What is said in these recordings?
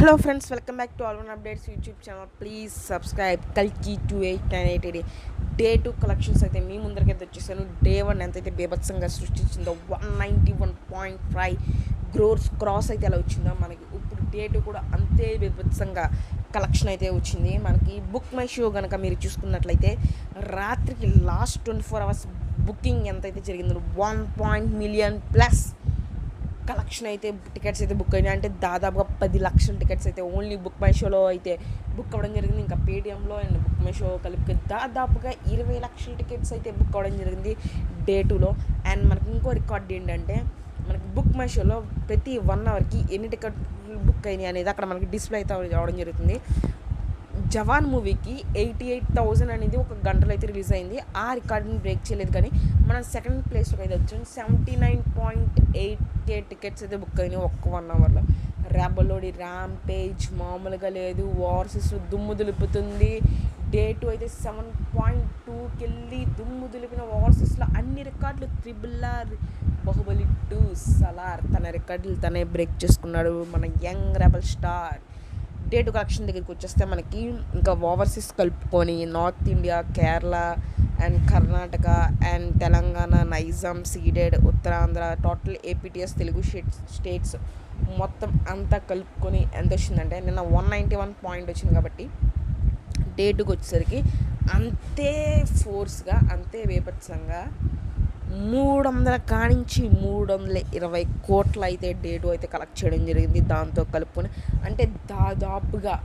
Hello friends, welcome back to all one updates YouTube channel. Please subscribe. కల్కి 28 day 2 collections అయితే మీ ముందరికైతే వచ్చేసాను. Day 1 ఎంతైతే బీభత్సంగా సృష్టించిందో 191.5 crores క్రాస్ అయితే ఎలా వచ్చిందో మనకి ఇప్పుడు డే 2 కూడా అంతే బీభత్సంగా కలెక్షన్ అయితే వచ్చింది. మనకి బుక్ మై షో కనుక మీరు చూసుకున్నట్లయితే రాత్రికి లాస్ట్ 24 hours బుకింగ్ ఎంతైతే జరిగిందో 1 million ప్లస్ కలెక్షన్ అయితే టికెట్స్ అయితే బుక్ అయినాయి. అంటే దాదాపుగా 10 లక్షల టికెట్స్ అయితే ఓన్లీ బుక్ మై షోలో అయితే బుక్ అవ్వడం జరిగింది. ఇంకా పేటిఎంలో అండ్ బుక్ మై షో కలిపి దాదాపుగా 20 లక్షల టికెట్స్ అయితే బుక్ అవ్వడం జరిగింది డే 2లో. అండ్ మనకి ఇంకో రికార్డ్ ఏంటంటే మనకి బుక్ మై షోలో ప్రతి 1 అవర్కి ఎన్ని టికెట్ బుక్ అయినాయి అనేది అక్కడ మనకి డిస్ప్లే అయితే అవడం జరుగుతుంది. జవాన్ మూవీకి 88,000 అనేది ఒక గంటలో అయితే రిలీజ్ అయింది. ఆ రికార్డుని బ్రేక్ చేయలేదు, కానీ మనం సెకండ్ ప్లేస్లోకి అయితే వచ్చాం. 79.8K టికెట్స్ అయితే బుక్ అయినాయి ఒక్క 1 అవర్లో. రెబలోడి ర్యాంపేజ్ మామూలుగా లేదు, వార్సెస్ దుమ్ము దులుపుతుంది. డే 2 అయితే 7.2కి వెళ్ళి దుమ్ము దులిపిన వార్సెస్లో అన్ని రికార్డులు. RRR, బాహుబలి 2, సలార్ తన రికార్డులు తనే బ్రేక్ చేసుకున్నాడు మన young rebel star. Day 2 collection దగ్గరికి వచ్చేస్తే మనకి ఇంకా ఓవర్సీస్ కలుపుకొని north India, Kerala and Karnataka and Telangana, Nizam, Ceded, Uttarandhra, total AP TS Telugu states మొత్తం అంతా కలుపుకొని ఎంత వచ్చిందంటే నిన్న 191 పాయింట్ వచ్చింది. కాబట్టి డే 2కి వచ్చేసరికి అంతే ఫోర్స్గా అంతే బీభత్సంగా 300 కానించి 320 కోట్లు అయితే డే 2 అయితే కలెక్ట్ చేయడం జరిగింది. దాంతో కలుపుకొని అంటే దాదాపుగా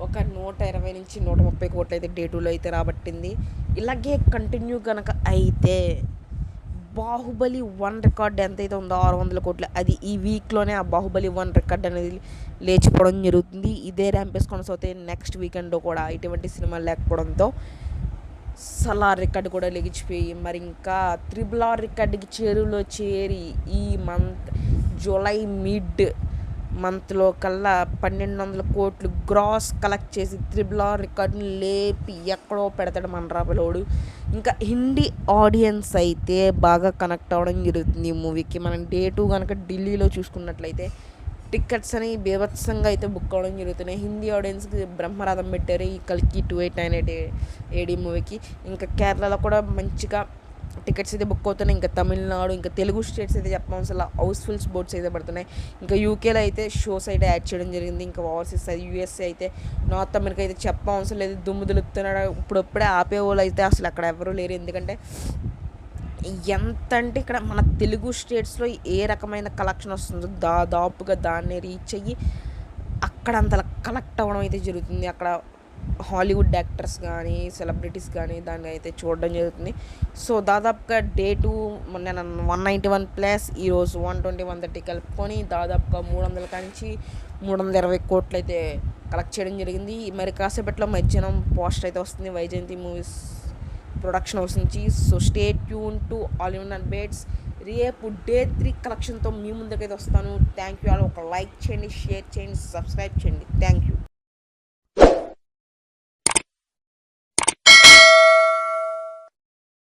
ఒక 120 నుంచి 130 కోట్లు అయితే డే 2లో అయితే రాబట్టింది. ఇలాగే కంటిన్యూ కనుక అయితే బాహుబలి 1 రికార్డ్ ఎంతైతే ఉందో 600 కోట్లు, అది ఈ వీక్లోనే ఆ బాహుబలి 1 రికార్డ్ అనేది లేచిపోవడం జరుగుతుంది. ఇదే ర్యాంపేజ్ కొనసాగితే నెక్స్ట్ వీకెండ్లో కూడా ఇటువంటి సినిమాలు లేకపోవడంతో సలార్ రికార్డు కూడా లెగిచిపోయి మరి ఇంకా RRR రికార్డుకి చేరి ఈ మంత్ జూలై మిడ్ మంత్లో కల్లా 1,200 కోట్లు గ్రాస్ కలెక్ట్ చేసి RRR రికార్డుని లేపి ఎక్కడో పెడతాడు మన రాబలోడు. ఇంకా హిందీ ఆడియన్స్ అయితే బాగా కనెక్ట్ అవ్వడం జరుగుతుంది ఈ మూవీకి. మనం డే 2 కనుక ఢిల్లీలో చూసుకున్నట్లయితే టికెట్స్ అని బీభత్సంగా అయితే బుక్ అవ్వడం జరుగుతున్నాయి. హిందీ ఆడియన్స్కి బ్రహ్మరథం పెట్టారు ఈ కల్కి 2898 మూవీకి. ఇంకా కేరళలో కూడా మంచిగా టికెట్స్ అయితే బుక్ అవుతున్నాయి. ఇంకా తమిళనాడు, ఇంకా తెలుగు స్టేట్స్ అయితే చెప్పవలసిన హౌస్ఫుల్స్ బోర్డ్స్ అయితే పడుతున్నాయి. ఇంకా యూకేలో అయితే షోస్ అయితే యాడ్ చేయడం జరిగింది. ఇంకా ఓవర్సీస్ యూఎస్ఏ అయితే, నార్త్ అమెరికా అయితే చెప్పవలసిన లేదు, దుమ్ము దులుపుతున్నాడు. ఇప్పుడప్పుడే ఆపేవాళ్ళు అయితే అసలు అక్కడ ఎవరు లేరు. ఎందుకంటే ఎంత అంటే ఇక్కడ మన తెలుగు స్టేట్స్లో ఏ రకమైన కలెక్షన్ వస్తుందో దాదాపుగా దాన్ని రీచ్ అయ్యి అక్కడ అంత కలెక్ట్ అవ్వడం అయితే జరుగుతుంది. అక్కడ హాలీవుడ్ యాక్టర్స్ కానీ సెలబ్రిటీస్ కానీ దాన్ని అయితే చూడడం జరుగుతుంది. సో దాదాపుగా డే 2 నేను 191 ప్లస్ ఈరోజు 120, 130 కలుపుకొని దాదాపుగా 300 కానించి 320 కోట్లు అయితే కలెక్ట్ చేయడం జరిగింది. మరి కాసేపట్లో మధ్యాహ్నం పోస్ట్ అయితే వస్తుంది వైజయంతి మూవీస్ ప్రొడక్షన్ హౌస్ నుంచి. So stay tune to all in updates. రేపు డే 3 కలెక్షన్తో మీ ముందుకైతే వస్తాను. Thank you all. ఒక లైక్ చేయండి, షేర్ చేయండి, సబ్స్క్రైబ్ చేయండి. Thank you.